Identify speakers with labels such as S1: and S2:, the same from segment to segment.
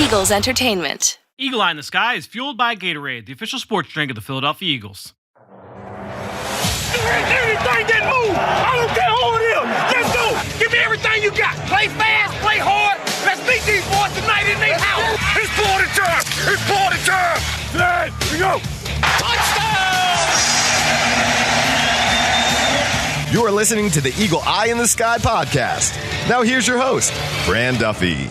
S1: Eagles Entertainment.
S2: Eagle Eye in the Sky is fueled by Gatorade, the official sports drink of the Philadelphia Eagles.
S3: Anything that moves, I don't care who it is. Let's go. Give me everything you got. Play fast, play hard. Let's beat these boys tonight in their house. It's party time. It's party time. There we go. Touchdown!
S4: You are listening to the Eagle Eye in the Sky podcast. Now here's your host, Fran Duffy.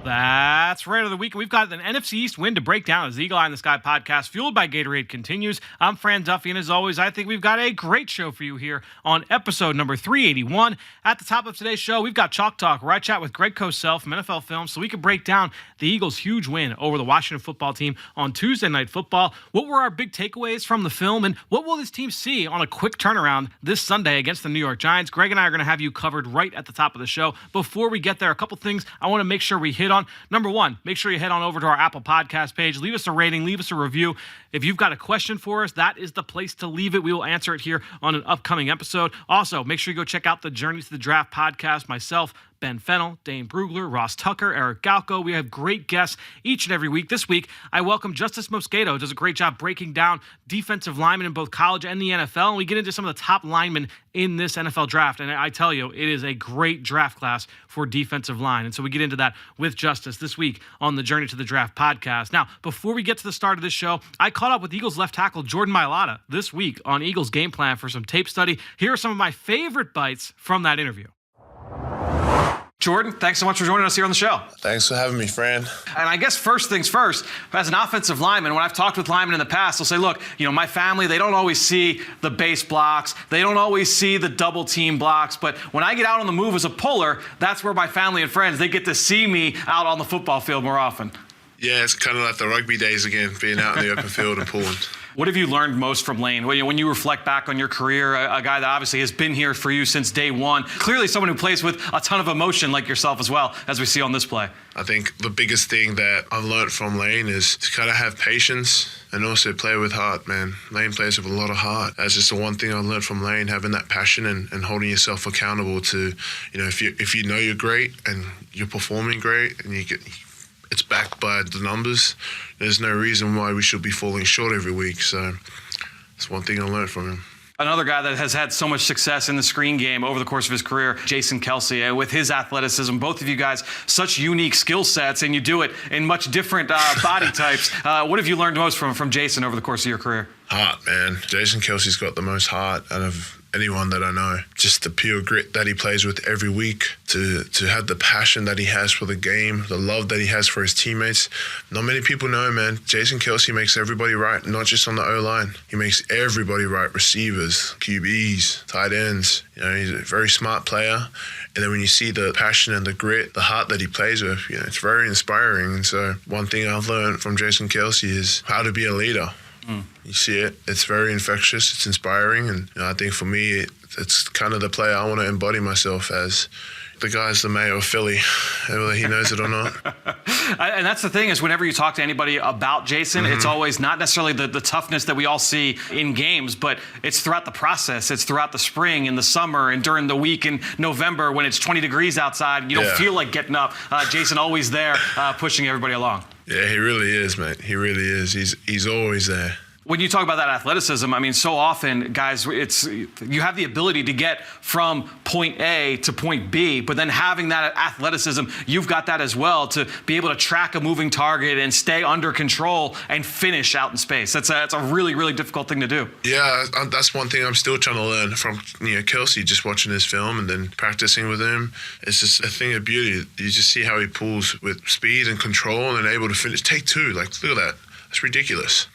S2: That's Rant of the Week, and we've got an NFC East win to break down as the Eagle Eye in the Sky podcast, fueled by Gatorade, continues. I'm Fran Duffy, and as always, I think we've got a great show for you here on episode number 381. At the top of today's show, we've got Chalk Talk, where I chat with Greg Cosell from NFL Films so we can break down the Eagles' huge win over the Washington football team on Tuesday Night Football. What were our big takeaways from the film, and what will this team see on a quick turnaround this Sunday against the New York Giants? Greg and I are going to have you covered right at the top of the show. Before we get there, a couple things I want to make sure we hit on. Number one, make sure you head on over to our Apple Podcast page. Leave us a rating. Leave us a review. If you've got a question for us, that is the place to leave it. We will answer it here on an upcoming episode. Also, make sure you go check out the Journey to the Draft podcast. Myself, Ben Fennell, Dane Brugler, Ross Tucker, Eric Galco. We have great guests each and every week. This week, I welcome Justice Mosquito. Does a great job breaking down defensive linemen in both college and the NFL. And we get into some of the top linemen in this NFL draft. And I tell you, it is a great draft class for defensive line. And so we get into that with Justice this week on the Journey to the Draft podcast. Now, before we get to the start of this show, I caught up with Eagles left tackle Jordan Mailata this week on Eagles game plan for some tape study. Here are some of my favorite bites from that interview. Jordan, thanks so much for joining us here on the show.
S5: Thanks for having me, Fran.
S2: And I guess first things first, as an offensive lineman, when I've talked with linemen in the past, they'll say, look, my family, they don't always see the base blocks. They don't always see the double team blocks. But when I get out on the move as a puller, that's where my family and friends, they get to see me out on the football field more often.
S5: Yeah, it's kind of like the rugby days again, being out in the open field and pulling.
S2: What have you learned most from Lane? When you reflect back on your career, a guy that obviously has been here for you since day one, clearly someone who plays with a ton of emotion like yourself as well, as we see on this play.
S5: I think the biggest thing that I've learned from Lane is to kind of have patience and also play with heart, man. Lane plays with a lot of heart. That's just the one thing I've learned from Lane, having that passion and holding yourself accountable to, if you know you're great and you're performing great and it's backed by the numbers, there's no reason why we should be falling short every week. So that's one thing I learned from him.
S2: Another guy that has had so much success in the screen game over the course of his career, Jason Kelce, with his athleticism. Both of you guys, such unique skill sets, and you do it in much different body types. What have you learned most from Jason over the course of your career?
S5: Heart, man. Jason Kelce's got the most heart out of anyone that I know. Just the pure grit that he plays with every week, to have the passion that he has for the game, the love that he has for his teammates. Not many people know, man. Jason Kelce makes everybody right, not just on the O-line. He makes everybody right. Receivers, QBs, tight ends. He's a very smart player. And then when you see the passion and the grit, the heart that he plays with, it's very inspiring. And so one thing I've learned from Jason Kelce is how to be a leader. You see it. It's very infectious. It's inspiring. And I think for me, it's kind of the player I want to embody myself as. The guy's the mayor of Philly, whether he knows it or not.
S2: And that's the thing, is whenever you talk to anybody about Jason, it's always not necessarily the toughness that we all see in games, but it's throughout the process. It's throughout the spring and the summer and during the week in November when it's 20 degrees outside and you don't feel like getting up. Jason always there pushing everybody along.
S5: Yeah, he really is, mate. He really is. He's always there.
S2: When you talk about that athleticism, I mean, so often, guys, you have the ability to get from point A to point B, but then having that athleticism, you've got that as well, to be able to track a moving target and stay under control and finish out in space. That's a really, really difficult thing to do.
S5: Yeah, that's one thing I'm still trying to learn from Kelce, just watching his film and then practicing with him. It's just a thing of beauty. You just see how he pulls with speed and control and able to finish. Take two, look at that. That's ridiculous.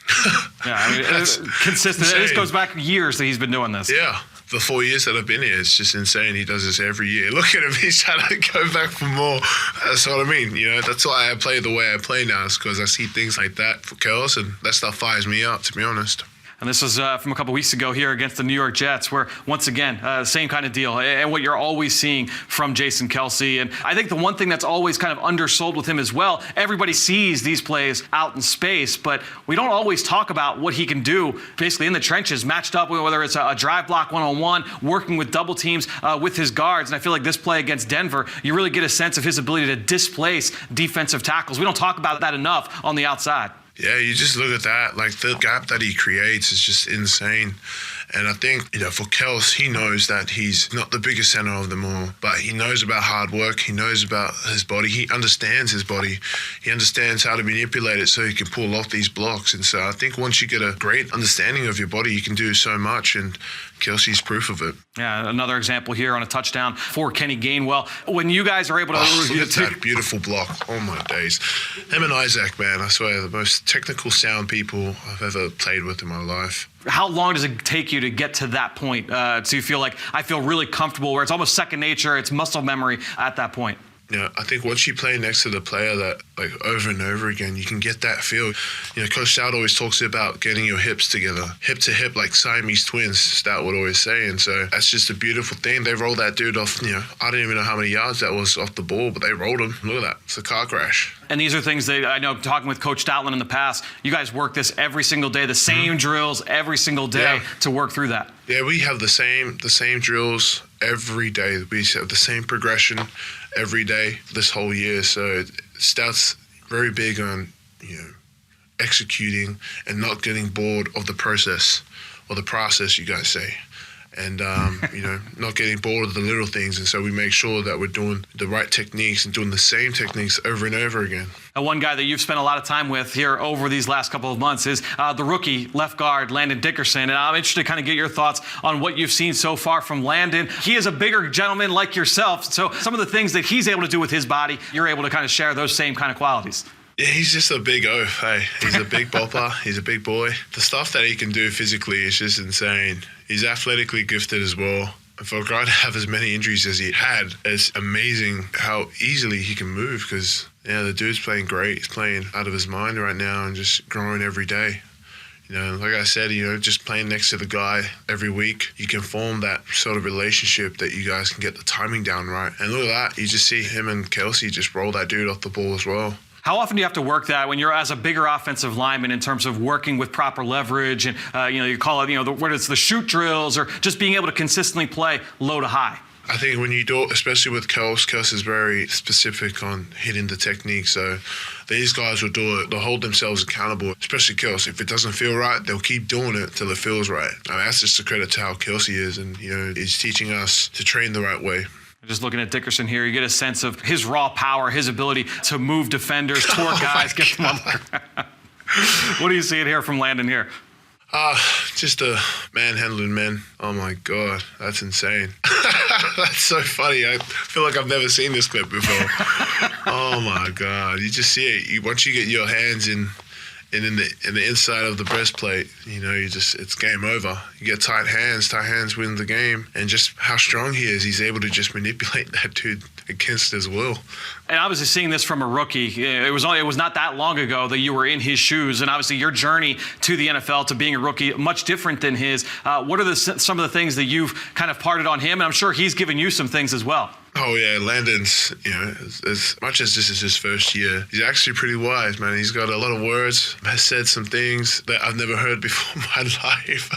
S2: Yeah, I mean, it's consistent.
S5: Insane.
S2: This goes back years that he's been doing this.
S5: Yeah. The 4 years that I've been here, it's just insane. He does this every year. Look at him. He's trying to go back for more. That's what I mean. That's why I play the way I play now, is because I see things like that for Kels, and that stuff fires me up, to be honest.
S1: And this was from a couple weeks ago here against the New York Jets, where once again, same kind of deal, and what you're always seeing from Jason Kelce. And I think the one thing that's always kind of undersold with him as well, everybody sees these plays out in space, but we don't always talk about what he can do basically in the trenches, matched up with whether it's a drive block one-on-one, working with double teams with his guards. And I feel like this play against Denver, you really get a sense of his ability to displace defensive tackles. We don't talk about that enough on the outside.
S5: Yeah, you just look at that. Like, the gap that he creates is just insane. And I think, for Kels, he knows that he's not the biggest center of them all, but he knows about hard work. He knows about his body. He understands his body. He understands how to manipulate it so he can pull off these blocks. And so I think once you get a great understanding of your body, you can do so much. And Kelsey's proof of it.
S1: Yeah, another example here on a touchdown for Kenny Gainwell. When you guys are able to...
S5: look at that beautiful block. Oh, my days. Him and Isaac, man, I swear, the most technical sound people I've ever played with in my life.
S1: How long does it take you to get to that point? So you feel like, I feel really comfortable, where it's almost second nature, it's muscle memory at that point?
S5: Yeah, I think once you play next to the player that, like, over and over again, you can get that feel. Coach Stout always talks about getting your hips together, hip to hip, like Siamese twins, Stout would always say. And so that's just a beautiful thing. They rolled that dude off, I don't even know how many yards that was off the ball, but they rolled him. Look at that. It's a car crash.
S1: And these are things that I know, talking with Coach Stoutland in the past, you guys work this every single day, the same drills every single day to work through that.
S5: Yeah, we have the same drills every day. We have the same progression every day this whole year. So Stout's very big on, executing and not getting bored of the process, or the process, you guys say. And, not getting bored of the little things. And so we make sure that we're doing the right techniques and doing the same techniques over and over again.
S1: One guy that you've spent a lot of time with here over these last couple of months is the rookie left guard, Landon Dickerson. And I'm interested to kind of get your thoughts on what you've seen so far from Landon. He is a bigger gentleman like yourself. So some of the things that he's able to do with his body, you're able to kind of share those same kind of qualities.
S5: Yeah, he's just a big oaf. Hey, he's a big bopper. He's a big boy. The stuff that he can do physically is just insane. He's athletically gifted as well. And for a guy to have as many injuries as he had, it's amazing how easily he can move, because, the dude's playing great. He's playing out of his mind right now and just growing every day. Like I said, just playing next to the guy every week, you can form that sort of relationship that you guys can get the timing down right. And look at that. You just see him and Kelce just roll that dude off the ball as well.
S1: How often do you have to work that when you're as a bigger offensive lineman in terms of working with proper leverage and, you call it, whether it's the shoot drills or just being able to consistently play low to high?
S5: I think when you do it, especially with Kels is very specific on hitting the technique. So these guys will do it. They'll hold themselves accountable, especially Kels. If it doesn't feel right, they'll keep doing it till it feels right. That's just a credit to how Kelce is. And, he's teaching us to train the right way.
S1: Just looking at Dickerson here, you get a sense of his raw power, his ability to move defenders, toward guys, get them on the ground. What are you seeing here from Landon here?
S5: Just a manhandling man. Oh my God, that's insane. That's so funny. I feel like I've never seen this clip before. Oh my God, you just see it. Once you get your hands in the inside of the breastplate, it's game over. You get tight hands win the game. And just how strong he is, he's able to just manipulate that dude against his will.
S1: And obviously seeing this from a rookie, it was not that long ago that you were in his shoes, and obviously your journey to the NFL, to being a rookie, much different than his. What are some of the things that you've kind of parted on him? And I'm sure he's given you some things as well.
S5: Oh, yeah, Landon's, as much as this is his first year, he's actually pretty wise, man. He's got a lot of words, has said some things that I've never heard before in my life.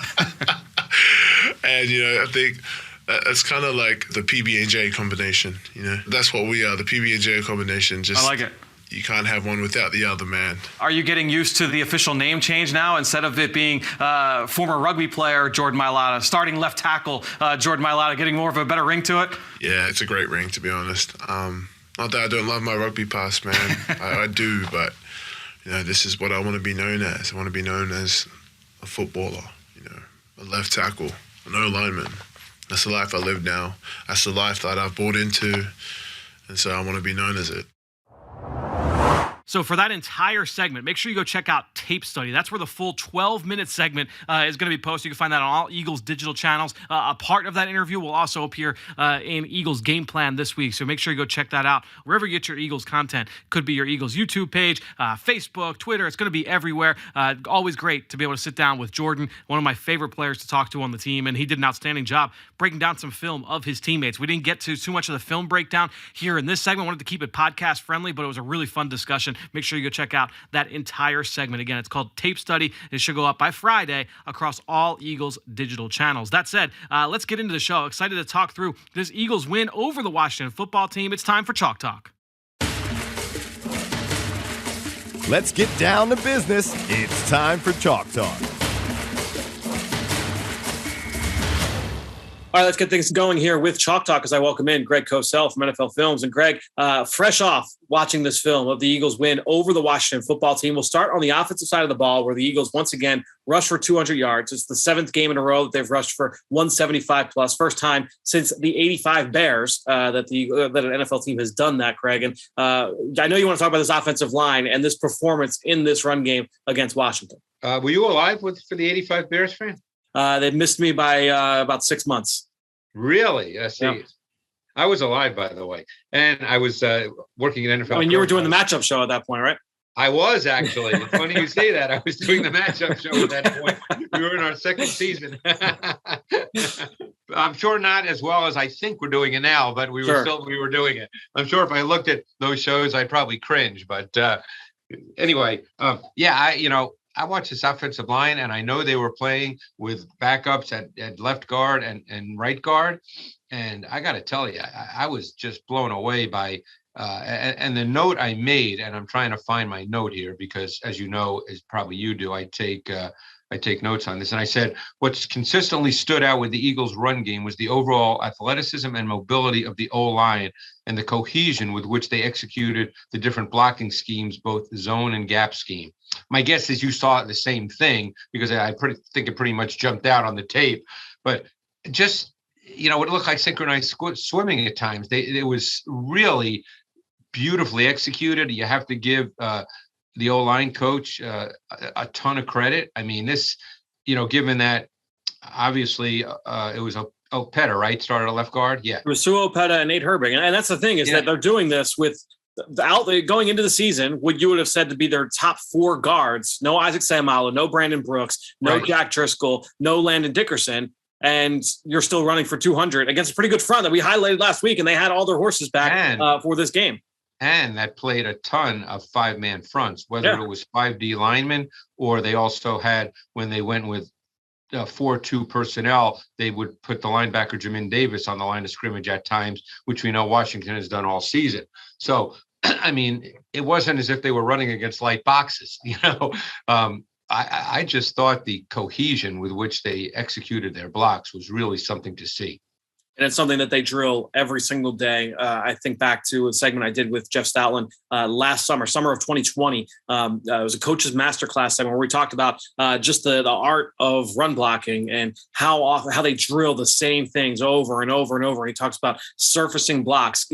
S5: And, I think that's kind of like the PB&J combination, That's what we are, the PB&J combination. Just,
S1: I like it.
S5: You can't have one without the other, man.
S1: Are you getting used to the official name change now? Instead of it being former rugby player Jordan Mailata, starting left tackle Jordan Mailata, getting more of a better ring to it?
S5: Yeah, it's a great ring, to be honest. Not that I don't love my rugby past, man. I do, but, this is what I want to be known as. I want to be known as a footballer, a left tackle, an O-lineman. That's the life I live now. That's the life that I've bought into, and so I want to be known as it.
S2: So for that entire segment, make sure you go check out Tape Study. That's where the full 12-minute segment is going to be posted. You can find that on all Eagles digital channels. A part of that interview will also appear in Eagles Game Plan this week. So make sure you go check that out wherever you get your Eagles content. Could be your Eagles YouTube page, Facebook, Twitter. It's going to be everywhere. Always great to be able to sit down with Jordan, one of my favorite players to talk to on the team, and he did an outstanding job breaking down some film of his teammates. We didn't get to too much of the film breakdown here in this segment. I wanted to keep it podcast friendly, but it was a really fun discussion. Make sure you go check out that entire segment. Again, it's called Tape Study. It should go up by Friday across all Eagles digital channels. That said, let's get into the show. Excited to talk through this Eagles win over the Washington football team. It's time for Chalk Talk.
S4: Let's get down to business. It's time for Chalk Talk.
S6: All right, let's get things going here with Chalk Talk as I welcome in Greg Cosell from NFL Films. And Greg, fresh off watching this film of the Eagles win over the Washington football team, we'll start on the offensive side of the ball where the Eagles once again rushed for 200 yards. It's the 7th game in a row that they've rushed for 175 plus. First time since the 85 Bears that an NFL team has done that, Greg. And I know you want to talk about this offensive line and this performance in this run game against Washington.
S7: Were you alive for the 85 Bears fan?
S6: They missed me by about 6 months.
S7: Really? See,
S6: yeah.
S7: I was alive, by the way, and I was working at NFL.
S6: I mean, you were doing the matchup show at that point, right?
S7: I was actually. It's funny you say that. I was doing the matchup show at that point. We were in our 2nd season. I'm sure not as well as I think we're doing it now, but we were doing it. I'm sure if I looked at those shows, I'd probably cringe. But anyway, I watched this offensive line, and I know they were playing with backups at left guard and right guard. And I got to tell you, I was just blown away by and the note I made, and I'm trying to find my note here because, as you know, as probably you do, I take notes on this. And I said, what's consistently stood out with the Eagles' run game was the overall athleticism and mobility of the O-line and the cohesion with which they executed the different blocking schemes, both zone and gap scheme. My guess is you saw the same thing because I think it pretty much jumped out on the tape. But just, it looked like synchronized swimming at times. It was really beautifully executed. You have to give the O-line coach a ton of credit. I mean, this, given that obviously it was Opeta, right? Started at left guard. Yeah.
S6: It was Sue Opeta and Nate Herbig. And that's the thing is that they're doing this with going into the season, what you would have said to be their top 4 guards. No Isaac Seumalo, no Brandon Brooks, no Jack Driscoll, no Landon Dickerson. And you're still running for 200 against a pretty good front that we highlighted last week. And they had all their horses back for this game.
S7: And that played a ton of 5-man fronts, whether it was 5D linemen or they also had, when they went with 4-2 personnel, they would put the linebacker Jamin Davis on the line of scrimmage at times, which we know Washington has done all season. So, I mean, it wasn't as if they were running against light boxes, I just thought the cohesion with which they executed their blocks was really something to see.
S6: And it's something that they drill every single day. I think back to a segment I did with Jeff Stoutland last summer of 2020. It was a coach's masterclass segment where we talked about just the art of run blocking and how they drill the same things over and over and over. And he talks about surfacing blocks,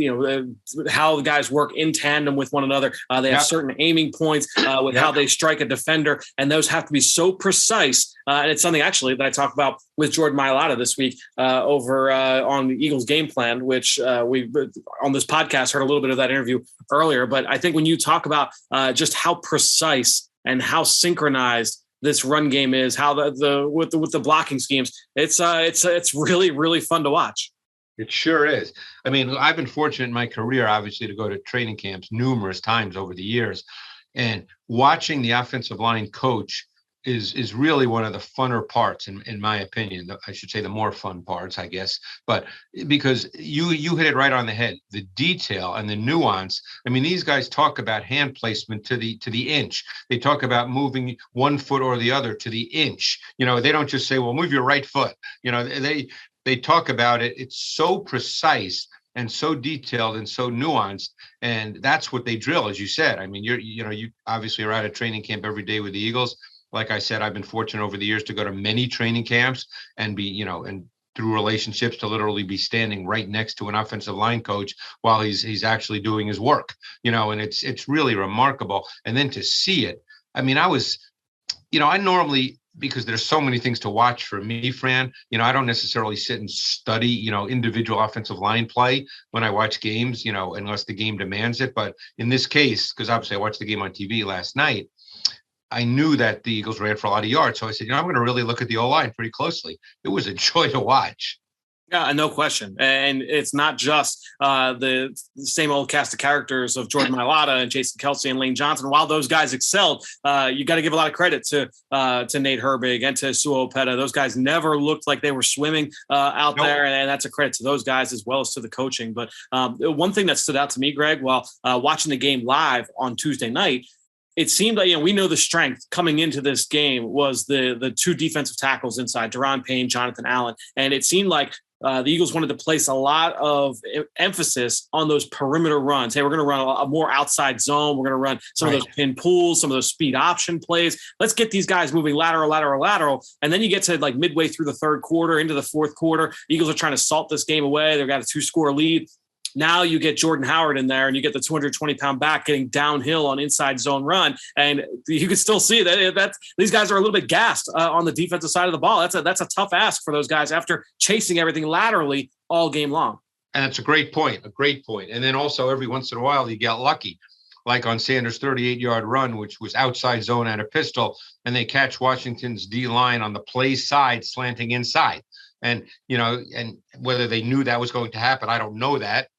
S6: how the guys work in tandem with one another. They have certain aiming points with how they strike a defender, and those have to be so precise. And it's something actually that I talked about with Jordan Mailata this week over on the Eagles Game Plan, which we on this podcast heard a little bit of that interview earlier. But I think when you talk about just how precise and how synchronized this run game is, how with the blocking schemes, it's really, really fun to watch.
S7: It sure is. I mean, I've been fortunate in my career, obviously, to go to training camps numerous times over the years, and watching the offensive line coach is really one of the funner parts, in my opinion. I should say the more fun parts, I guess. But because you hit it right on the head, the detail and the nuance. I mean, these guys talk about hand placement to the inch. They talk about moving one foot or the other to the inch. They don't just say, well, move your right foot. They talk about it. It's so precise and so detailed and so nuanced. And that's what they drill, as you said. I mean, you obviously are at a training camp every day with the Eagles. Like I said, I've been fortunate over the years to go to many training camps and be, and through relationships to literally be standing right next to an offensive line coach while he's actually doing his work, and it's really remarkable. And then to see it, I mean, I normally, because there's so many things to watch for me, Fran, I don't necessarily sit and study, individual offensive line play when I watch games, unless the game demands it. But in this case, because obviously I watched the game on TV last night, I knew that the Eagles ran for a lot of yards. So I said, I'm going to really look at the O-line pretty closely. It was a joy to watch.
S6: Yeah, no question. And it's not just the same old cast of characters of Jordan Mailata and Jason Kelce and Lane Johnson. While those guys excelled, you got to give a lot of credit to Nate Herbig and to Sua Opeta. Those guys never looked like they were swimming out there, and that's a credit to those guys as well as to the coaching. But one thing that stood out to me, Greg, while watching the game live on Tuesday night, it seemed like, we know the strength coming into this game was the two defensive tackles inside, Daron Payne, Jonathan Allen. And it seemed like the Eagles wanted to place a lot of emphasis on those perimeter runs. Hey, we're going to run a more outside zone. We're going to run some of those pin pulls, some of those speed option plays. Let's get these guys moving lateral. And then you get to like midway through the third quarter into the fourth quarter. The Eagles are trying to salt this game away. They've got a 2-score lead. Now you get Jordan Howard in there and you get the 220-pound back getting downhill on inside zone run. And you can still see that these guys are a little bit gassed on the defensive side of the ball. That's a tough ask for those guys after chasing everything laterally all game long.
S7: And that's a great point. And then also every once in a while you get lucky, like on Sanders' 38-yard run, which was outside zone at a pistol, and they catch Washington's D-line on the play side slanting inside. And, and whether they knew that was going to happen, I don't know that.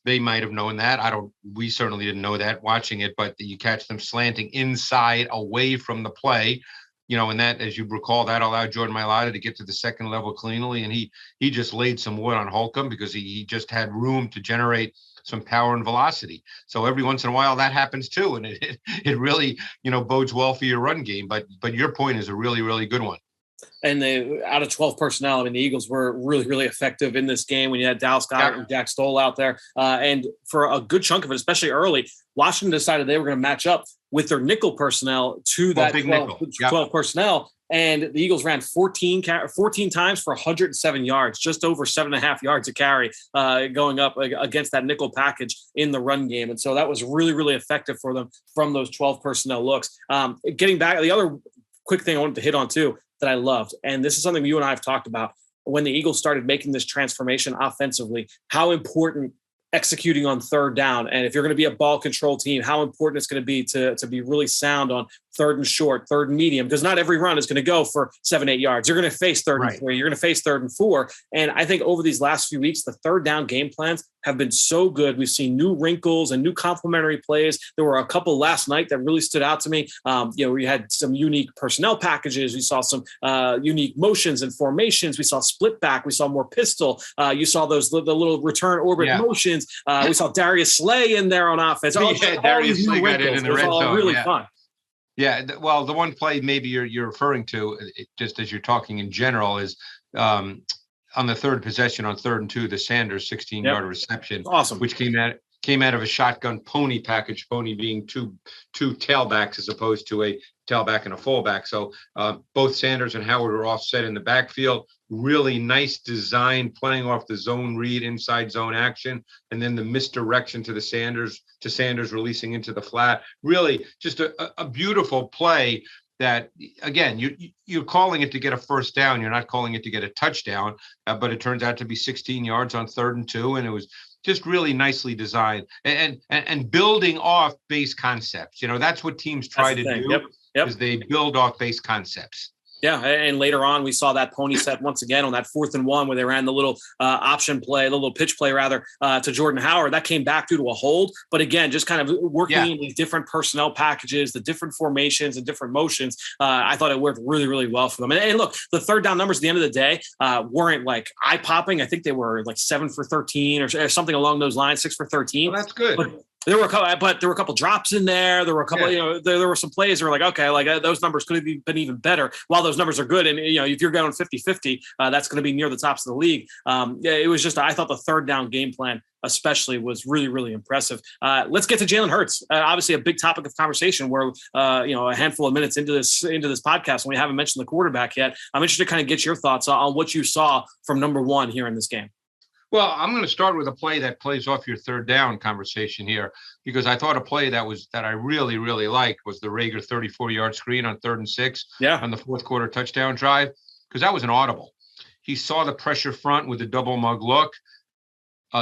S7: They might have known that. We certainly didn't know that watching it, but you catch them slanting inside away from the play, and that, as you recall, that allowed Jordan Mailata to get to the second level cleanly. And he just laid some wood on Holcomb because he just had room to generate some power and velocity. So every once in a while that happens too. And it really, bodes well for your run game. But your point is a really, really good one.
S6: And out of 12 personnel, the Eagles were really, really effective in this game when you had Dallas Goedert and Jack Stoll out there. And for a good chunk of it, especially early, Washington decided they were going to match up with their nickel personnel to that 12 personnel. And the Eagles ran 14 times for 107 yards, just over 7.5 yards a carry going up against that nickel package in the run game. And so that was really, really effective for them from those 12 personnel looks. Getting back, the other quick thing I wanted to hit on too, that I loved. And this is something you and I have talked about when the Eagles started making this transformation offensively, how important executing on third down. And if you're going to be a ball control team, how important it's going to be to be really sound on third and short, third and medium, because not every run is going to go for 7-8 yards. You're going to face third and 3. You're going to face third and 4. And I think over these last few weeks, the third down game plans have been so good. We've seen new wrinkles and new complementary plays. There were a couple last night that really stood out to me. We had some unique personnel packages. We saw some unique motions and formations. We saw split back. We saw more pistol. You saw the little return orbit motions. We saw Darius Slay in there on offense.
S7: Darius Slay got it in the red zone.
S6: Really fun.
S7: Yeah, well, the one play maybe you're referring to, just as you're talking in general, is on the third possession on 3rd and 2, the Sanders 16-yard reception, which came out of a shotgun pony package, pony being two tailbacks as opposed to a tailback and a fullback. So both Sanders and Howard were offset in the backfield. Really nice design, playing off the zone read, inside zone action, and then the misdirection to Sanders releasing into the flat. Really just a beautiful play that, again, you're calling it to get a first down. You're not calling it to get a touchdown, but it turns out to be 16 yards on 3rd and 2, and it was just really nicely designed and building off base concepts. That's what teams try to do. Is they build off base concepts.
S6: Yeah, and later on, we saw that pony set once again on that 4th and 1 where they ran the little option play, the little pitch play rather, to Jordan Howard. That came back due to a hold. But again, just kind of working in these different personnel packages, the different formations and different motions. I thought it worked really, really well for them. And look, the third down numbers at the end of the day weren't like eye-popping. I think they were like 7 for 13 or something along those lines, 6 for 13.
S7: Well, that's good.
S6: There were a couple drops in there. There were a couple, there were some plays that were like, okay, like those numbers could have been even better. While those numbers are good, and if you're going 50-50, that's going to be near the tops of the league. It was just, I thought the third down game plan especially was really, really impressive. Let's get to Jalen Hurts. Obviously, a big topic of conversation. Where a handful of minutes into this podcast, and we haven't mentioned the quarterback yet. I'm interested to kind of get your thoughts on what you saw from number one here in this game.
S7: Well, I'm going to start with a play that plays off your third down conversation here, because I thought a play that I really, really liked was the Reagor 34-yard screen on 3rd and 6 on the fourth quarter touchdown drive, because that was an audible. He saw the pressure front with the double mug look.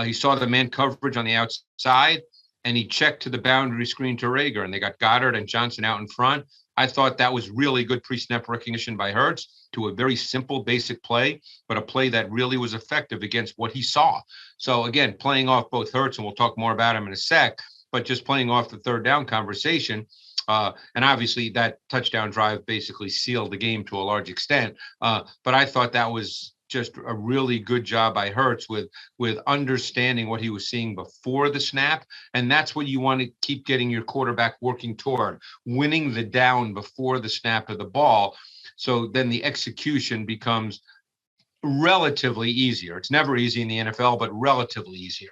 S7: He saw the man coverage on the outside, and he checked to the boundary screen to Reagor, and they got Goddard and Johnson out in front. I thought that was really good pre-snap recognition by Hurts to a very simple, basic play, but a play that really was effective against what he saw. So again, playing off both Hurts, and we'll talk more about him in a sec, but just playing off the third down conversation. And obviously that touchdown drive basically sealed the game to a large extent. But I thought that was just a really good job by Hurts with understanding what he was seeing before the snap. And that's what you want to keep getting your quarterback working toward, winning the down before the snap of the ball. So then the execution becomes relatively easier. It's never easy in the NFL, but relatively easier.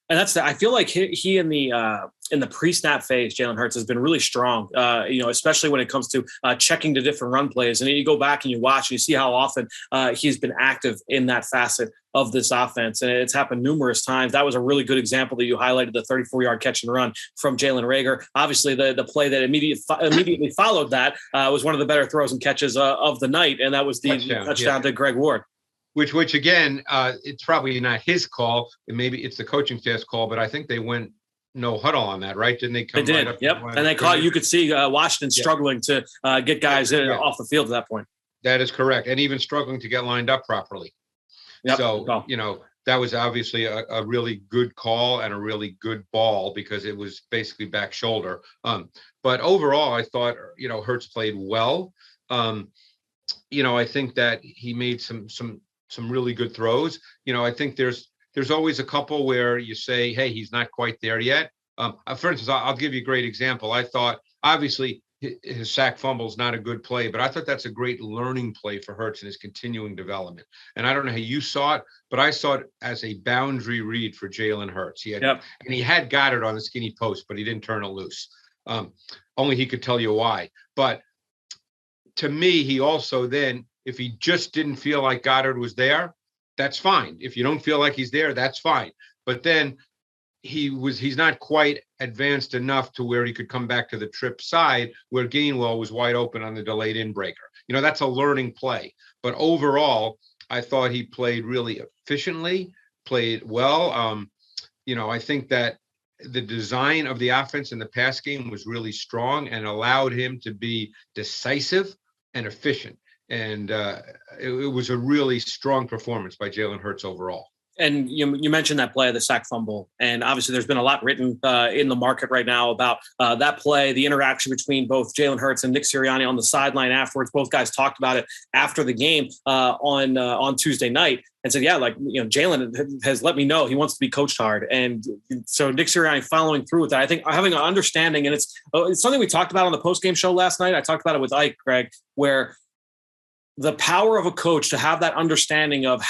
S6: And I feel like he in the pre-snap phase, Jalen Hurts has been really strong, especially when it comes to checking to different run plays. And you go back and you watch and you see how often he's been active in that facet of this offense. And it's happened numerous times. That was a really good example that you highlighted, the 34-yard catch and run from Jalen Reagor. Obviously, the play that immediately followed that was one of the better throws and catches of the night. And that was the touchdown to Greg Ward.
S7: Which again, it's probably not his call. Maybe it's the coaching staff's call, but I think they went no huddle on that, right? Didn't they come?
S6: They did,
S7: right up
S6: yep. And they caught. You could see Washington struggling to get guys off the field at that point.
S7: That is correct, and even struggling to get lined up properly. Yep. So that was obviously a really good call and a really good ball, because it was basically back shoulder. But overall, I thought Hurts played well. I think that he made some really good throws. I think there's always a couple where you say, hey, he's not quite there yet. For instance, I'll give you a great example. I thought, obviously, his sack fumble is not a good play, but I thought that's a great learning play for Hurts in his continuing development. And I don't know how you saw it, but I saw it as a boundary read for Jalen Hurts. And he had Goddard on the skinny post, but he didn't turn it loose. Only he could tell you why. But to me, he also then, if he just didn't feel like Goddard was there, that's fine. If you don't feel like he's there, that's fine. But then he's not quite advanced enough to where he could come back to the trip side where Gainwell was wide open on the delayed in breaker. That's a learning play. But overall, I thought he played really efficiently, played well. I think that the design of the offense in the pass game was really strong and allowed him to be decisive and efficient. And it was a really strong performance by Jalen Hurts overall.
S6: And you mentioned that play, the sack fumble, and obviously there's been a lot written in the market right now about that play, the interaction between both Jalen Hurts and Nick Sirianni on the sideline afterwards. Both guys talked about it after the game on Tuesday night and said, Jalen has let me know he wants to be coached hard. And so Nick Sirianni following through with that, I think having an understanding, and it's something we talked about on the postgame show last night. I talked about it with Ike, Greg, where the power of a coach to have that understanding of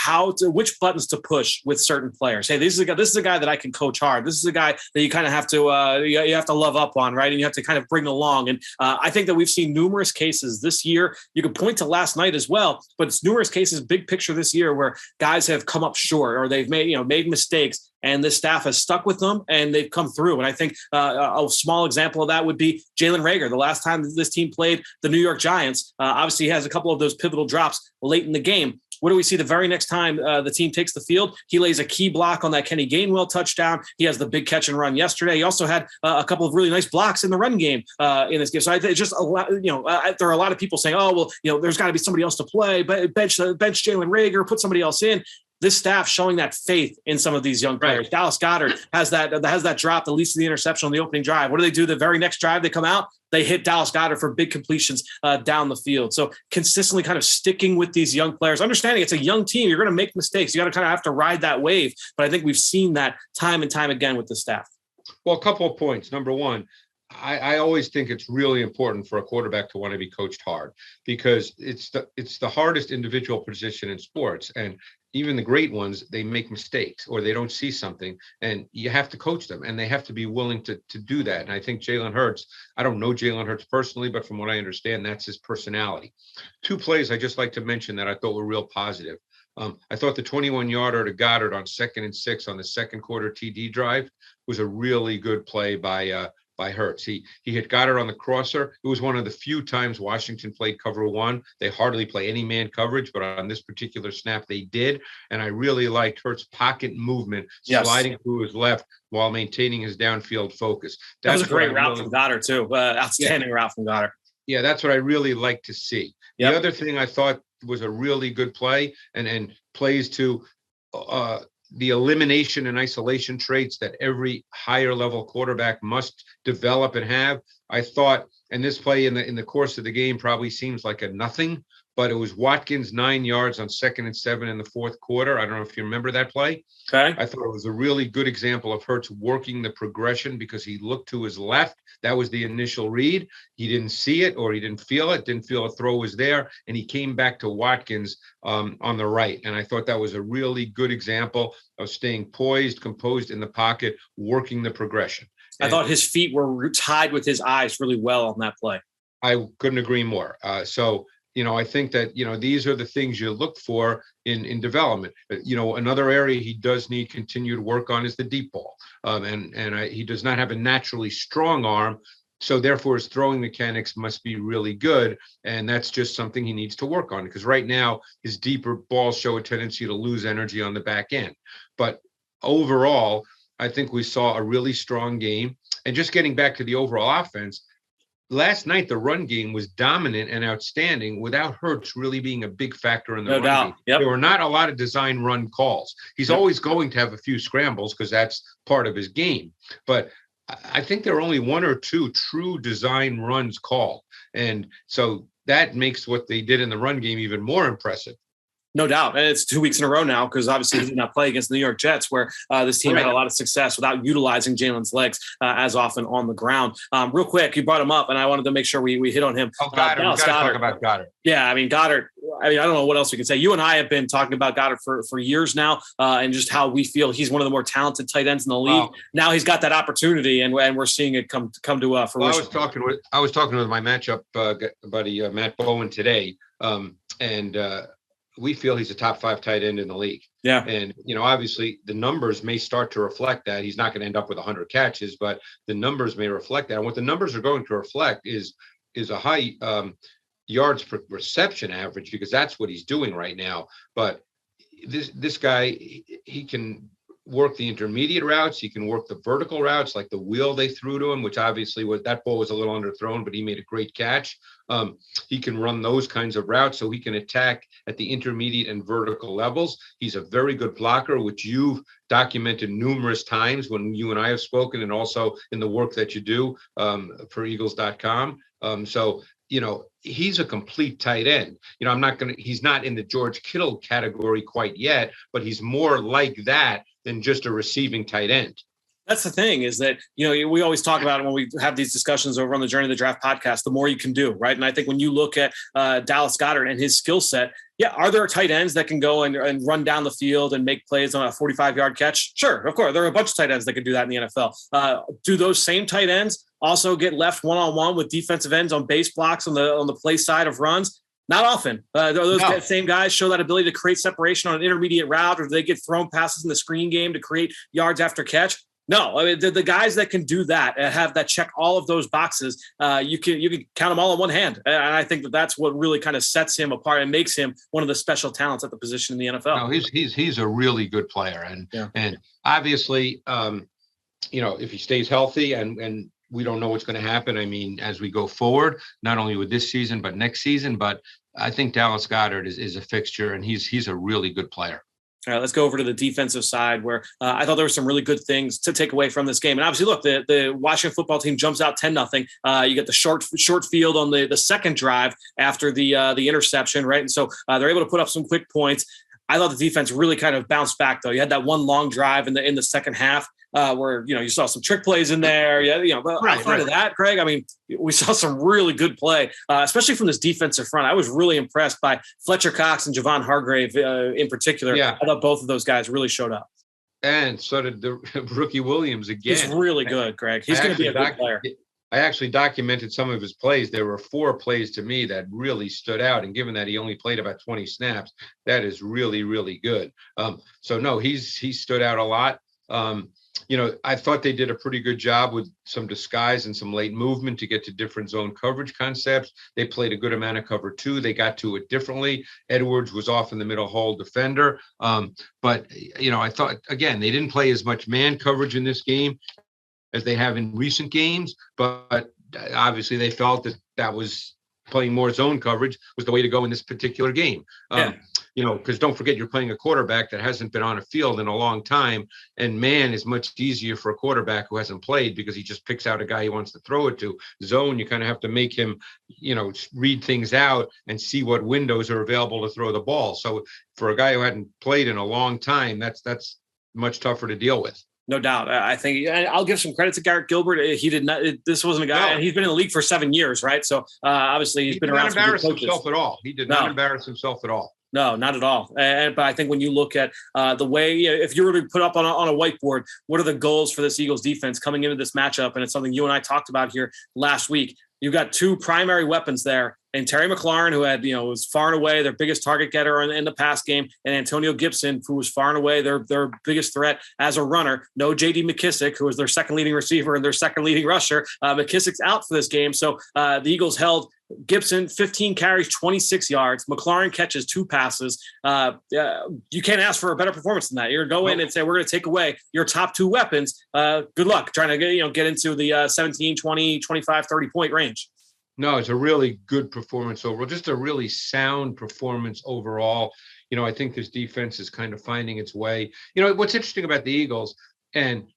S6: which buttons to push with certain players. Hey, this is a guy that I can coach hard. This is a guy that you kind of have to you have to love up on, right? And you have to kind of bring along. And I think that we've seen numerous cases this year. You could point to last night as well, but it's numerous cases, big picture this year, where guys have come up short or they've made mistakes. And this staff has stuck with them, and they've come through. And I think a small example of that would be Jalen Reagor. The last time this team played the New York Giants, obviously he has a couple of those pivotal drops late in the game. What do we see the very next time the team takes the field? He lays a key block on that Kenny Gainwell touchdown. He has the big catch and run yesterday. He also had a couple of really nice blocks in the run game in this game. So I think it's just a lot. There are a lot of people saying, "Oh, well, there's got to be somebody else to play. Bench Jalen Reagor, put somebody else in." This staff showing that faith in some of these young players. Right. Dallas Goedert has that drop that leads to the interception on the opening drive. What do they do? The very next drive they come out, they hit Dallas Goedert for big completions down the field. So consistently kind of sticking with these young players, understanding it's a young team. You're going to make mistakes. You got to kind of have to ride that wave. But I think we've seen that time and time again with the staff.
S7: Well, a couple of points. Number one, I always think it's really important for a quarterback to want to be coached hard, because it's the hardest individual position in sports. And even the great ones, they make mistakes or they don't see something, and you have to coach them, and they have to be willing to do that. And I think Jalen Hurts, I don't know Jalen Hurts personally, but from what I understand, that's his personality. Two plays I just like to mention that I thought were real positive. I thought the 21-yarder to Goddard on 2nd and 6 on the second quarter TD drive was a really good play by Hurts. He hit Goddard on the crosser. It was one of the few times Washington played cover one. They hardly play any man coverage, but on this particular snap they did. And I really liked Hurts' pocket movement, sliding through his left while maintaining his downfield focus.
S6: That was a great route from Goddard too. Outstanding route from Goddard.
S7: Yeah, that's what I really like to see. The other thing I thought was a really good play and plays to the elimination and isolation traits that every higher level quarterback must develop and have. I thought, and this play in the course of the game probably seems like a nothing, but it was Watkins 9 yards on 2nd and 7 in the fourth quarter. I don't know if you remember that play.
S6: Okay.
S7: I thought it was a really good example of Hurts working the progression, because he looked to his left. That was the initial read. He didn't see it, or he didn't feel a throw was there. And he came back to Watkins on the right. And I thought that was a really good example of staying poised, composed in the pocket, working the progression.
S6: I thought his feet were tied with his eyes really well on that play.
S7: I couldn't agree more. I think that, these are the things you look for in development. Another area he does need continued work on is the deep ball. He does not have a naturally strong arm. So therefore his throwing mechanics must be really good. And that's just something he needs to work on, because right now his deeper balls show a tendency to lose energy on the back end. But overall, I think we saw a really strong game. And just getting back to the overall offense, last night, the run game was dominant and outstanding without Hurts really being a big factor in the run game.
S6: Yep.
S7: There were not a lot of design run calls. He's always going to have a few scrambles because that's part of his game. But I think there are only one or two true design runs called. And so that makes what they did in the run game even more impressive.
S6: No doubt. And it's 2 weeks in a row now, because obviously he did not play against the New York Jets, where this team had a lot of success without utilizing Jalen's legs as often on the ground. Real quick, you brought him up, and I wanted to make sure we hit on him.
S7: Oh, Goddard. We've got to talk about Goddard.
S6: Yeah, I mean, Goddard, I don't know what else we can say. You and I have been talking about Goddard for years now, and just how we feel he's one of the more talented tight ends in the league. Wow. Now he's got that opportunity, and we're seeing it come to fruition.
S7: Well, I was talking with my matchup buddy, Matt Bowen, today, and we feel he's a top 5 tight end in the league.
S6: Yeah.
S7: And, obviously the numbers may start to reflect that. He's not going to end up with 100 catches, but the numbers may reflect that. And what the numbers are going to reflect is a high yards per reception average, because that's what he's doing right now. But this guy, he can work the intermediate routes. He can work the vertical routes, like the wheel they threw to him, which obviously that ball was a little underthrown, but he made a great catch. He can run those kinds of routes, so he can attack at the intermediate and vertical levels. He's a very good blocker, which you've documented numerous times when you and I have spoken, and also in the work that you do for Eagles.com. He's a complete tight end. He's not in the George Kittle category quite yet, but he's more like that than just a receiving tight end.
S6: That's the thing, is that, we always talk about it when we have these discussions over on the Journey of the Draft podcast, the more you can do, right? And I think when you look at Dallas Goedert and his skill set, are there tight ends that can go and run down the field and make plays on a 45-yard catch? Sure, of course. There are a bunch of tight ends that can do that in the NFL. Do those same tight ends also get left one-on-one with defensive ends on base blocks on the play side of runs? Not often. Those same guys show that ability to create separation on an intermediate route, or do they get thrown passes in the screen game to create yards after catch? No, I mean, the guys that can do that and have that check all of those boxes, you can count them all on one hand. And I think that's what really kind of sets him apart and makes him one of the special talents at the position in the NFL.
S7: No, he's a really good player, and obviously, if he stays healthy, and we don't know what's going to happen. I mean, as we go forward, not only with this season but next season, but I think Dallas Goedert is a fixture, and he's a really good player.
S6: All right, let's go over to the defensive side, where I thought there were some really good things to take away from this game. And obviously, look, the Washington football team jumps out 10-0. You get the short field on the second drive after the interception, right? And so they're able to put up some quick points. I thought the defense really kind of bounced back, though. You had that one long drive in the second half. where, you saw some trick plays in there. Yeah, but outside of that, Greg, I mean, we saw some really good play, especially from this defensive front. I was really impressed by Fletcher Cox and Javon Hargrave in particular.
S7: Yeah.
S6: I thought both of those guys really showed up.
S7: And so did the rookie Williams again.
S6: He's really good, Greg. He's going to be a good player.
S7: I actually documented some of his plays. There were 4 plays to me that really stood out. And given that he only played about 20 snaps, that is really, really good. So no, he stood out a lot. I thought they did a pretty good job with some disguise and some late movement to get to different zone coverage concepts. They played a good amount of cover 2. They got to it differently. Edwards was off in the middle hole defender. But I thought, again, they didn't play as much man coverage in this game as they have in recent games, but obviously they felt that was playing more zone coverage was the way to go in this particular game. Because don't forget, you're playing a quarterback that hasn't been on a field in a long time, and man is much easier for a quarterback who hasn't played because he just picks out a guy he wants to throw it to. Zone, you kind of have to make him, read things out and see what windows are available to throw the ball. So for a guy who hadn't played in a long time, that's much tougher to deal with.
S6: No doubt. I think I'll give some credit to Garrett Gilbert. He did not. This wasn't a guy. He's been in the league for 7 years, right? So obviously he's been around.
S7: He did not embarrass himself at all. He did not embarrass himself at all.
S6: No, not at all. But I think when you look at the way, if you were to put up on a whiteboard, what are the goals for this Eagles defense coming into this matchup? And it's something you and I talked about here last week. You've got 2 primary weapons there, and Terry McLaurin, who had, was far and away their biggest target getter in the pass game, and Antonio Gibson, who was far and away their biggest threat as a runner. No J.D. McKissick, who was their second leading receiver and their second leading rusher. McKissick's out for this game. So the Eagles held Gibson 15 carries, 26 yards. McLaurin catches 2 passes. You can't ask for a better performance than that. You're going to go in and say, we're going to take away your top 2 weapons. Good luck trying to get into the 17, 20, 25, 30-point range.
S7: No, it's a really good performance overall, just a really sound performance overall. I think this defense is kind of finding its way. What's interesting about the Eagles, and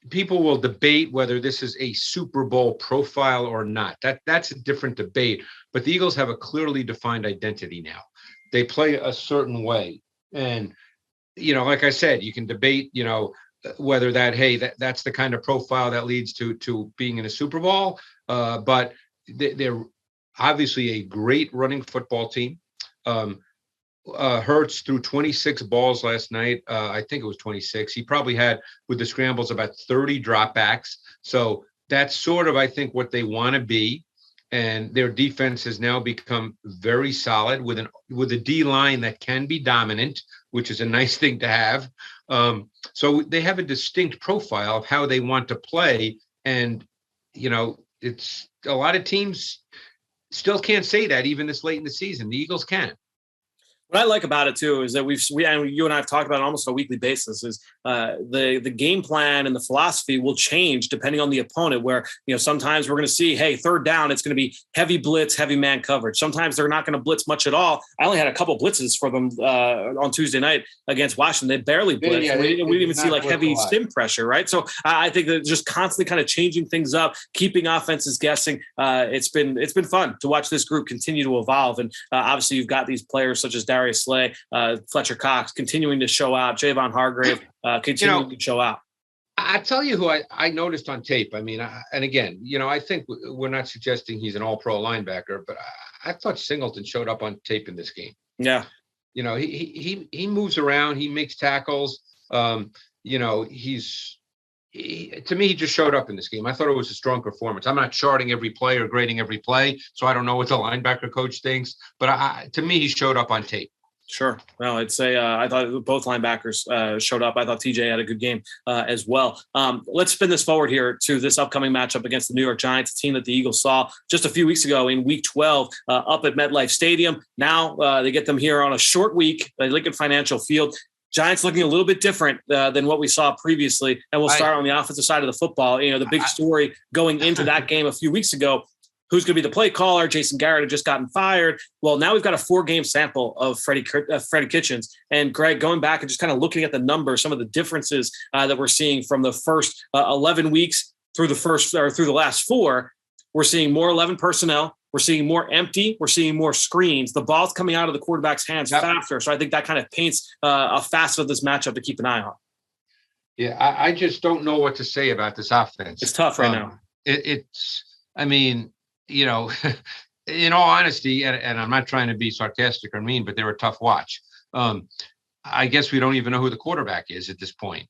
S7: people will debate whether this is a Super Bowl profile or not. That's a different debate. But the Eagles have a clearly defined identity now. They play a certain way. And, like I said, you can debate, whether that's the kind of profile that leads to being in a Super Bowl. But they're obviously a great running football team. Hurts threw 26 balls last night. I think it was 26. He probably had, with the scrambles, about 30 dropbacks. So that's sort of, I think, what they want to be. And their defense has now become very solid with a D line that can be dominant, which is a nice thing to have. So they have a distinct profile of how they want to play. And, it's a lot of teams still can't say that even this late in the season. The Eagles can.
S6: What I like about it too is that you and I have talked about it almost on a weekly basis. Is the game plan and the philosophy will change depending on the opponent. Where sometimes we're going to see, hey, third down, it's going to be heavy blitz, heavy man coverage. Sometimes they're not going to blitz much at all. I only had a couple blitzes for them on Tuesday night against Washington. They barely blitzed.
S7: Yeah,
S6: we didn't even see like heavy stim pressure, right? So I think that just constantly kind of changing things up, keeping offenses guessing. It's been fun to watch this group continue to evolve. And obviously you've got these players such as Darius Slay, Fletcher Cox continuing to show out, Javon Hargrave continuing to show out.
S7: I tell you who I noticed on tape. I mean, and again, I think we're not suggesting he's an all-pro linebacker, but I thought Singleton showed up on tape in this game.
S6: Yeah.
S7: He moves around, he makes tackles. To me, he just showed up in this game. I thought it was a strong performance. I'm not charting every play or grading every play, so I don't know what the linebacker coach thinks, but to me, he showed up on tape.
S6: Sure. No, I'd say I thought both linebackers showed up. I thought TJ had a good game as well. Let's spin this forward here to this upcoming matchup against the New York Giants, a team that the Eagles saw just a few weeks ago in Week 12 up at MetLife Stadium. Now they get them here on a short week at Lincoln Financial Field. Giants looking a little bit different than what we saw previously. And we'll start on the offensive side of the football. The big story going into that game a few weeks ago, who's going to be the play caller? Jason Garrett had just gotten fired. Well, now we've got a 4-game sample of Freddie Kitchens. And Greg, going back and just kind of looking at the numbers, some of the differences that we're seeing from the first 11 weeks through the last 4, we're seeing more 11 personnel. We're seeing more empty. We're seeing more screens. The ball's coming out of the quarterback's hands faster. So I think that kind of paints a facet of this matchup to keep an eye on.
S7: Yeah, I just don't know what to say about this offense.
S6: It's tough right now.
S7: I mean, in all honesty, and I'm not trying to be sarcastic or mean, but they're a tough watch. I guess we don't even know who the quarterback is at this point.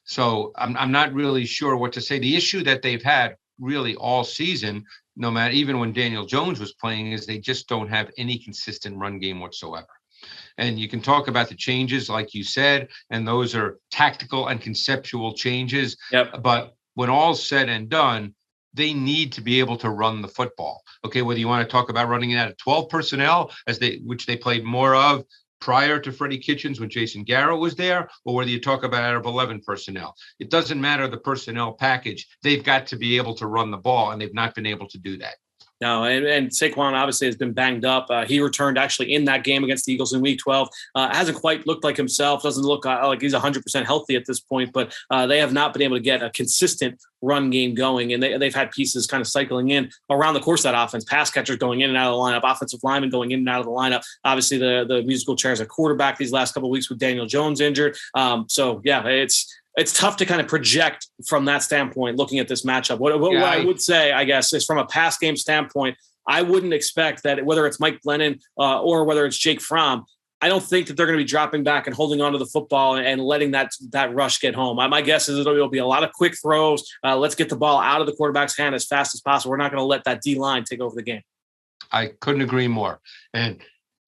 S7: So I'm not really sure what to say. The issue that they've had really all season, no matter, even when Daniel Jones was playing, is they just don't have any consistent run game whatsoever. And you can talk about the changes, like you said, and those are tactical and conceptual changes.
S6: Yep.
S7: But when all's said and done, they need to be able to run the football. Okay, whether you want to talk about running it out of 12 personnel, which they played more of prior to Freddie Kitchens when Jason Garrett was there, or whether you talk about out of 11 personnel. It doesn't matter the personnel package. They've got to be able to run the ball, and they've not been able to do that.
S6: No, and Saquon obviously has been banged up. He returned actually in that game against the Eagles in Week 12. Hasn't quite looked like himself. Doesn't look like he's 100% healthy at this point. But they have not been able to get a consistent run game going. And they've had pieces kind of cycling in around the course of that offense. Pass catchers going in and out of the lineup. Offensive linemen going in and out of the lineup. Obviously, the musical chairs at quarterback these last couple of weeks with Daniel Jones injured. So, yeah, it's tough to kind of project from that standpoint, looking at this matchup. What I would say, I guess, is from a pass game standpoint, I wouldn't expect that whether it's Mike Glennon or whether it's Jake Fromm, I don't think that they're going to be dropping back and holding onto the football and letting that rush get home. My guess is it'll be a lot of quick throws. Let's get the ball out of the quarterback's hand as fast as possible. We're not going to let that D-line take over the game.
S7: I couldn't agree more. And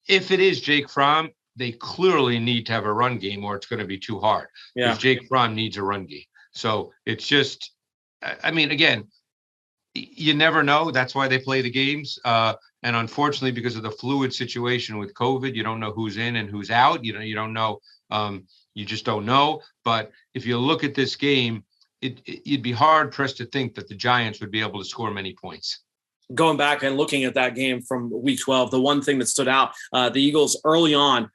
S7: if it is Jake Fromm, they clearly need to have a run game or it's going to be too hard.
S6: Yeah.
S7: Because Jake Fromm needs a run game. So it's just, I mean, again, you never know. That's why they play the games. And unfortunately, because of the fluid situation with COVID, you don't know who's in and who's out. You don't know. You just don't know. But if you look at this game, you'd be hard pressed to think that the Giants would be able to score many points.
S6: Going back and looking at that game from Week 12, the one thing that stood out, the Eagles early on,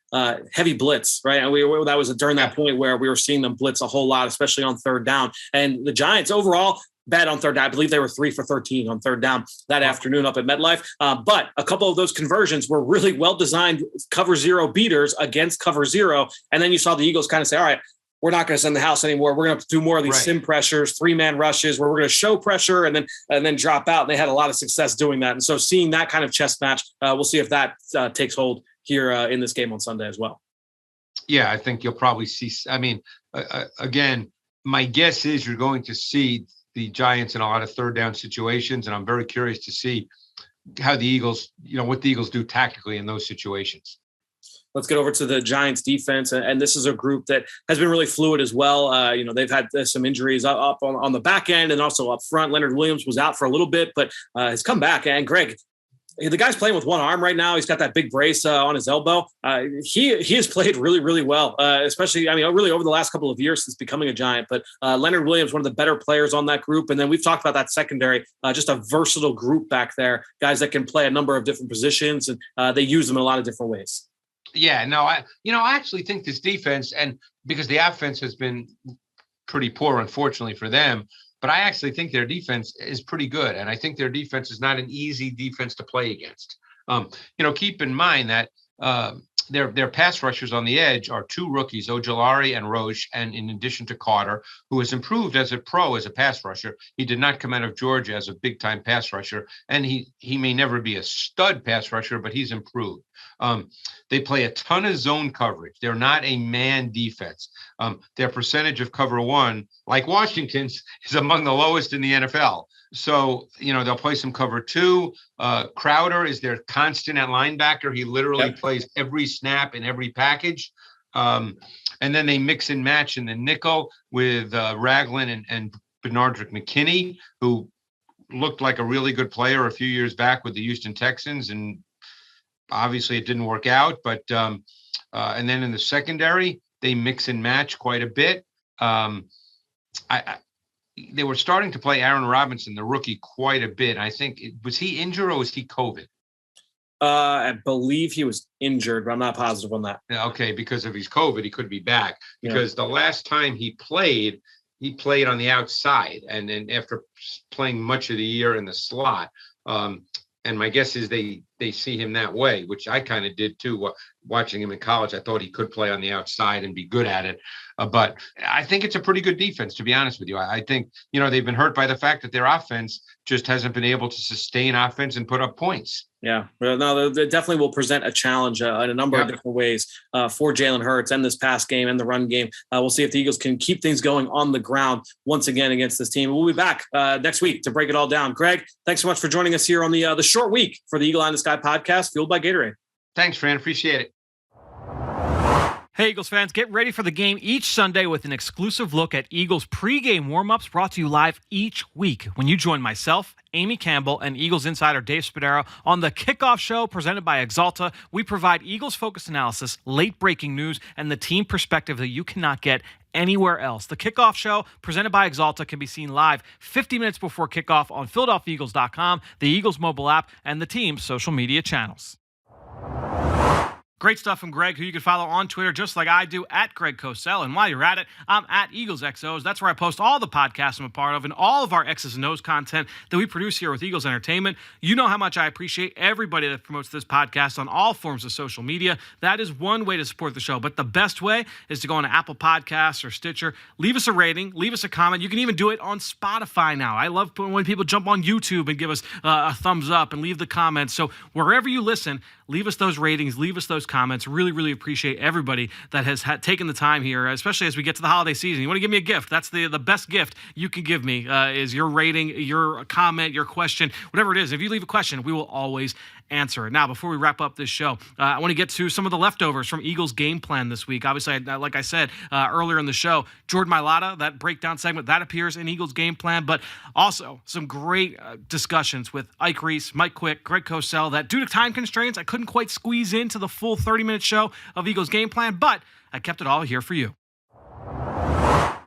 S6: heavy blitz, right? And that was during that point where we were seeing them blitz a whole lot, especially on third down. And the Giants overall bad on third down. I believe they were 3 for 13 on third down that afternoon up at MetLife. But a couple of those conversions were really well-designed cover zero beaters against cover zero. And then you saw the Eagles kind of say, all right, we're not going to send the house anymore. We're going to do more of these sim pressures, 3-man rushes where we're going to show pressure and then drop out. And they had a lot of success doing that. And so seeing that kind of chess match, we'll see if that takes hold here in this game on Sunday as well.
S7: Yeah, I think you'll probably see. I mean, again, my guess is you're going to see the Giants in a lot of third down situations. And I'm very curious to see how the Eagles, what the Eagles do tactically in those situations.
S6: Let's get over to the Giants defense. And this is a group that has been really fluid as well. They've had some injuries up on the back end and also up front. Leonard Williams was out for a little bit, but has come back. And Greg, the guy's playing with one arm right now. He's got that big brace on his elbow. He has played really, really well, especially, really over the last couple of years since becoming a Giant. But Leonard Williams, one of the better players on that group. And then we've talked about that secondary, just a versatile group back there, guys that can play a number of different positions, and they use them in a lot of different ways.
S7: Yeah, no, I actually think this defense, and because the offense has been pretty poor, unfortunately for them, but I actually think their defense is pretty good. And I think their defense is not an easy defense to play against. Keep in mind that their pass rushers on the edge are 2 rookies, Ojulari and Roche, and in addition to Carter, who has improved as a pro as a pass rusher. He did not come out of Georgia as a big-time pass rusher, and he may never be a stud pass rusher, but he's improved. They play a ton of zone coverage. They're not a man defense. Their percentage of cover one, like Washington's, is among the lowest in the NFL. So, they'll play some cover 2. Crowder is their constant at linebacker. He literally plays every snap in every package. And then they mix and match in the nickel with Ragland and Benardrick McKinney, who looked like a really good player a few years back with the Houston Texans. And obviously it didn't work out. But and then in the secondary, they mix and match quite a bit. They were starting to play Aaron Robinson, the rookie, quite a bit. I think, was he injured or was he COVID?
S6: I believe he was injured, but I'm not positive on that.
S7: Okay, because of his COVID, he could be back. Because the last time he played on the outside, and then after playing much of the year in the slot. And my guess is they they see him that way, which I kind of did too. Watching him in college, I thought he could play on the outside and be good at it. But I think it's a pretty good defense, to be honest with you. I think, they've been hurt by the fact that their offense just hasn't been able to sustain offense and put up points.
S6: Yeah, no, they definitely will present a challenge in a number of different ways for Jalen Hurts and this pass game and the run game. We'll see if the Eagles can keep things going on the ground once again against this team. We'll be back next week to break it all down. Greg, thanks so much for joining us here on the short week for the Eagle Eye in the Sky podcast, fueled by Gatorade.
S7: Thanks, Fran. Appreciate it.
S2: Hey, Eagles fans, get ready for the game each Sunday with an exclusive look at Eagles pregame warm-ups brought to you live each week when you join myself, Amy Campbell, and Eagles insider Dave Spadaro on the Kickoff Show presented by Exalta. We provide Eagles-focused analysis, late-breaking news, and the team perspective that you cannot get anywhere else. The Kickoff Show, presented by Exalta, can be seen live 50 minutes before kickoff on PhiladelphiaEagles.com, the Eagles mobile app, and the team's social media channels. Great stuff from Greg, who you can follow on Twitter just like I do, at Greg Cosell. And while you're at it, I'm at Eagles XOs. That's where I post all the podcasts I'm a part of and all of our X's and O's content that we produce here with Eagles Entertainment. You know how much I appreciate everybody that promotes this podcast on all forms of social media. That is one way to support the show. But the best way is to go on Apple Podcasts or Stitcher. Leave us a rating. Leave us a comment. You can even do it on Spotify now. I love when people jump on YouTube and give us a thumbs up and leave the comments. So wherever you listen, leave us those ratings. Leave us those comments. Really, really appreciate everybody that has taken the time here, especially as we get to the holiday season. You want to give me a gift? That's the best gift you can give me is your rating, your comment, your question, whatever it is. If you leave a question, we will always answer it. Now, before we wrap up this show, I want to get to some of the leftovers from Eagles game plan this week. Obviously, like I said earlier in the show, Jordan Mailata, that breakdown segment, that appears in Eagles game plan, but also some great discussions with Ike Reese, Mike Quick, Greg Cosell, that due to time constraints, I couldn't quite squeeze into the full 30-minute show of Eagles game plan, but I kept it all here for you.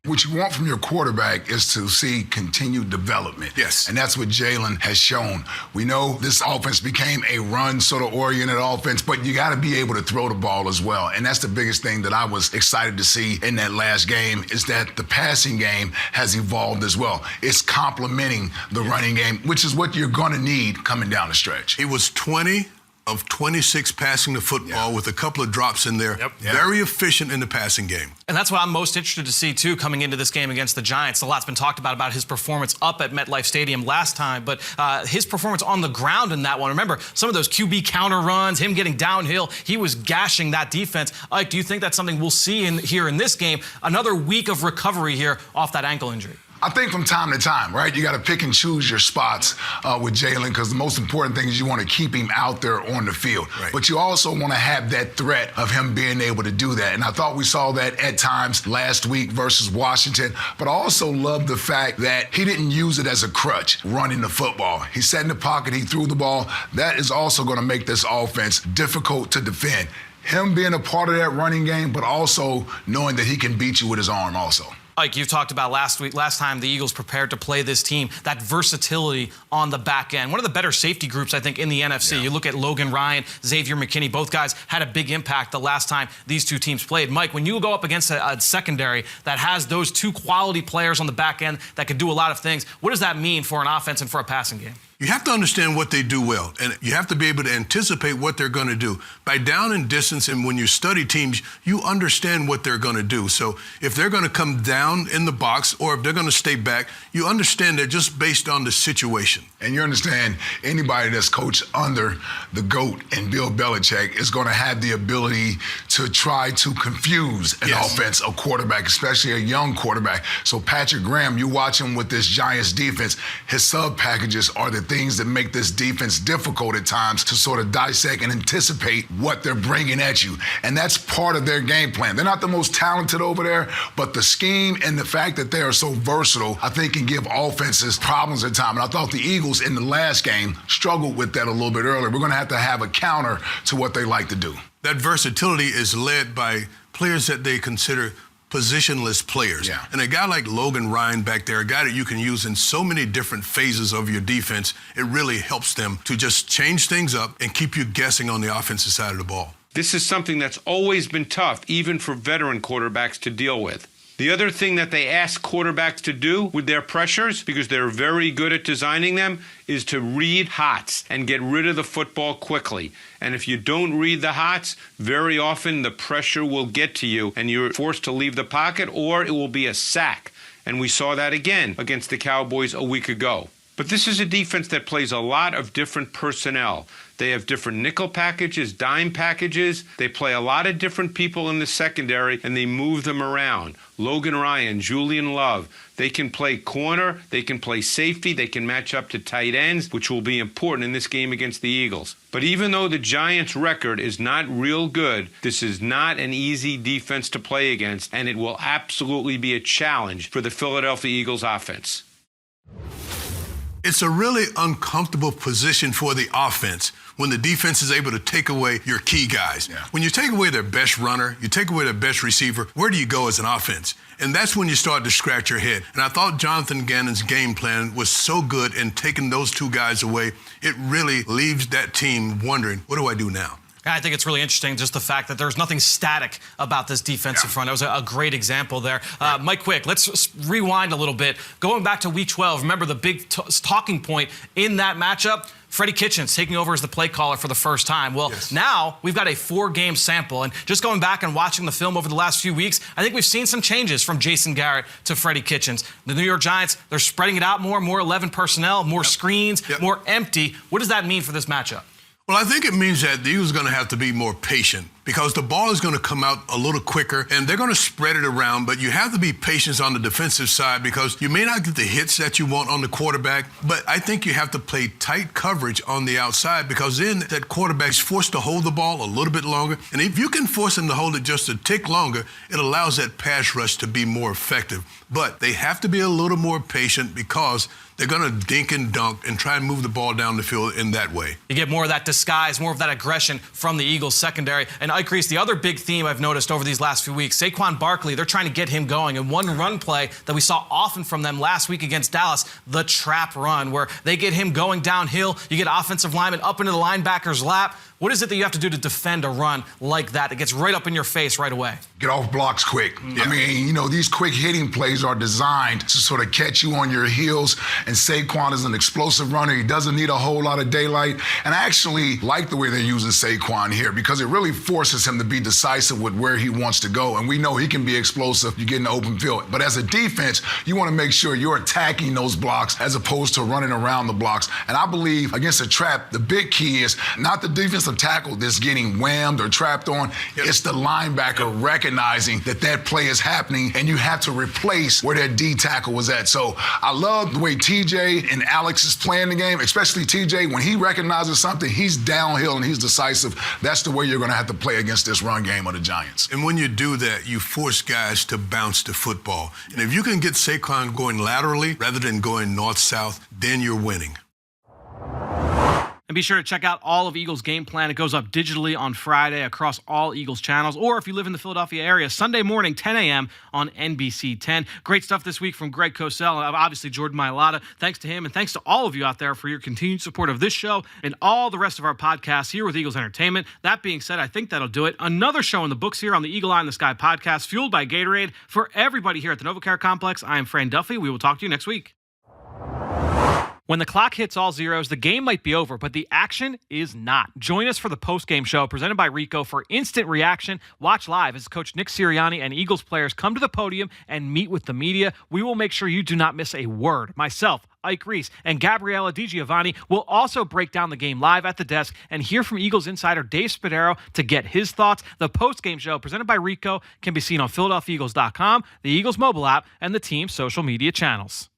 S8: What you want from your quarterback is to see continued development.
S9: Yes.
S8: And that's what Jalen has shown. We know this offense became a run sort of oriented offense, but you got to be able to throw the ball as well. And that's the biggest thing that I was excited to see in that last game is that the passing game has evolved as well. It's complementing the running game, which is what you're going to need coming down the stretch.
S9: He was 20 of 26 passing the football with a couple of drops in there. Very efficient in the passing game.
S1: And that's what I'm most interested to see, too, coming into this game against the Giants. A lot's been talked about his performance up at MetLife Stadium last time, but his performance on the ground in that one. Remember, some of those QB counter runs, him getting downhill, he was gashing that defense. Ike, do you think that's something we'll see here in this game? Another week of recovery here off that ankle injury.
S8: I think from time to time, right, you got to pick and choose your spots with Jalen because the most important thing is you want to keep him out there on the field.
S9: Right.
S8: But you also want to have that threat of him being able to do that. And I thought we saw that at times last week versus Washington. But I also love the fact that he didn't use it as a crutch running the football. He sat in the pocket, he threw the ball. That is also going to make this offense difficult to defend. Him being a part of that running game, but also knowing that he can beat you with his arm also.
S1: Ike, you talked about last time the Eagles prepared to play this team, that versatility on the back end. One of the better safety groups, I think, in the NFC. You look at Logan Ryan, Xavier McKinney, both guys had a big impact the last time these two teams played. Mike, when you go up against a secondary that has those two quality players on the back end that can do a lot of things, what does that mean for an offense and for a passing game?
S9: You have to understand what they do well, and you have to be able to anticipate what they're going to do. By down and distance, and when you study teams, you understand what they're going to do. So if they're going to come down in the box or if they're going to stay back, you understand that just based on the situation.
S8: And you understand anybody that's coached under the GOAT and Bill Belichick is going to have the ability to try to confuse an offense, a quarterback, especially a young quarterback. So Patrick Graham, you watch him with this Giants defense, his sub packages are the things that make this defense difficult at times to sort of dissect and anticipate what they're bringing at you. And that's part of their game plan. They're not the most talented over there, but the scheme and the fact that they are so versatile, I think can give offenses problems at times. And I thought the Eagles in the last game struggled with that a little bit earlier. We're going to have a counter to what they like to do.
S9: That versatility is led by players that they consider positionless players.
S8: Yeah.
S9: And a guy like Logan Ryan back there, a guy that you can use in so many different phases of your defense, it really helps them to just change things up and keep you guessing on the offensive side of the ball.
S10: This is something that's always been tough, even for veteran quarterbacks to deal with.
S7: The other thing that they ask quarterbacks to do with their pressures, because they're very good at designing them, is to read hots and get rid of the football quickly. And if you don't read the hots, very often the pressure will get to you and you're forced to leave the pocket, or it will be a sack. And we saw that again against the Cowboys a week ago. But this is a defense that plays a lot of different personnel. They have different nickel packages, dime packages. They play a lot of different people in the secondary, and they move them around. Logan Ryan, Julian Love. They can play corner. They can play safety. They can match up to tight ends, which will be important in this game against the Eagles. But even though the Giants' record is not real good, this is not an easy defense to play against, and it will absolutely be a challenge for the Philadelphia Eagles offense.
S9: It's a really uncomfortable position for the offense when the defense is able to take away your key guys. Yeah. When you take away their best runner, you take away their best receiver, where do you go as an offense? And that's when you start to scratch your head. And I thought Jonathan Gannon's game plan was so good in taking those two guys away, it really leaves that team wondering, what do I do now?
S2: I think it's really interesting, just the fact that there's nothing static about this defensive front. That was a great example there. Mike Quick, let's rewind a little bit. Going back to Week 12, remember the big talking point in that matchup? Freddie Kitchens taking over as the play caller for the first time. Well, now we've got a 4-game sample. And just going back and watching the film over the last few weeks, I think we've seen some changes from Jason Garrett to Freddie Kitchens. The New York Giants, they're spreading it out more 11 personnel, more screens, more empty. What does that mean for this matchup?
S9: Well, I think it means that the Eagles are going to have to be more patient because the ball is going to come out a little quicker and they're going to spread it around. But you have to be patient on the defensive side because you may not get the hits that you want on the quarterback. But I think you have to play tight coverage on the outside because then that quarterback is forced to hold the ball a little bit longer. And if you can force him to hold it just a tick longer, it allows that pass rush to be more effective. But they have to be a little more patient because they're going to dink and dunk and try and move the ball down the field in that way.
S2: You get more of that disguise, more of that aggression from the Eagles secondary. And Ike Reese, the other big theme I've noticed over these last few weeks, Saquon Barkley, they're trying to get him going. And one run play that we saw often from them last week against Dallas, the trap run, where they get him going downhill. You get offensive linemen up into the linebacker's lap. What is it that you have to do to defend a run like that? It gets right up in your face right away.
S8: Get off blocks quick. I mean, you know, these quick hitting plays are designed to sort of catch you on your heels. And Saquon is an explosive runner. He doesn't need a whole lot of daylight. And I actually like the way they're using Saquon here because it really forces him to be decisive with where he wants to go. And we know he can be explosive. You get in the open field. But as a defense, you want to make sure you're attacking those blocks as opposed to running around the blocks. And I believe against a trap, the big key is not the defensive tackle that's getting whammed or trapped on. It's the linebacker recognizing that that play is happening and you have to replace where that D tackle was at. So I love the way TJ and Alex is playing the game, especially TJ. When he recognizes something, he's downhill and he's decisive. That's the way you're going to have to play against this run game of the Giants.
S9: And when you do that, you force guys to bounce the football. And if you can get Saquon going laterally rather than going north-south, then you're winning.
S2: And be sure to check out all of Eagles' game plan. It goes up digitally on Friday across all Eagles channels, or if you live in the Philadelphia area, Sunday morning, 10 a.m. on NBC 10. Great stuff this week from Greg Cosell and obviously Jordan Mailata. Thanks to him and thanks to all of you out there for your continued support of this show and all the rest of our podcasts here with Eagles Entertainment. That being said, I think that'll do it. Another show in the books here on the Eagle Eye in the Sky podcast, fueled by Gatorade. For everybody here at the NovaCare Complex, I am Fran Duffy. We will talk to you next week. When the clock hits all zeros, the game might be over, but the action is not. Join us for the post-game show presented by Rico for instant reaction. Watch live as Coach Nick Sirianni and Eagles players come to the podium and meet with the media. We will make sure you do not miss a word. Myself, Ike Reese, and Gabriella DiGiovanni will also break down the game live at the desk and hear from Eagles insider Dave Spadaro to get his thoughts. The post-game show presented by Rico can be seen on PhiladelphiaEagles.com, the Eagles mobile app, and the team's social media channels.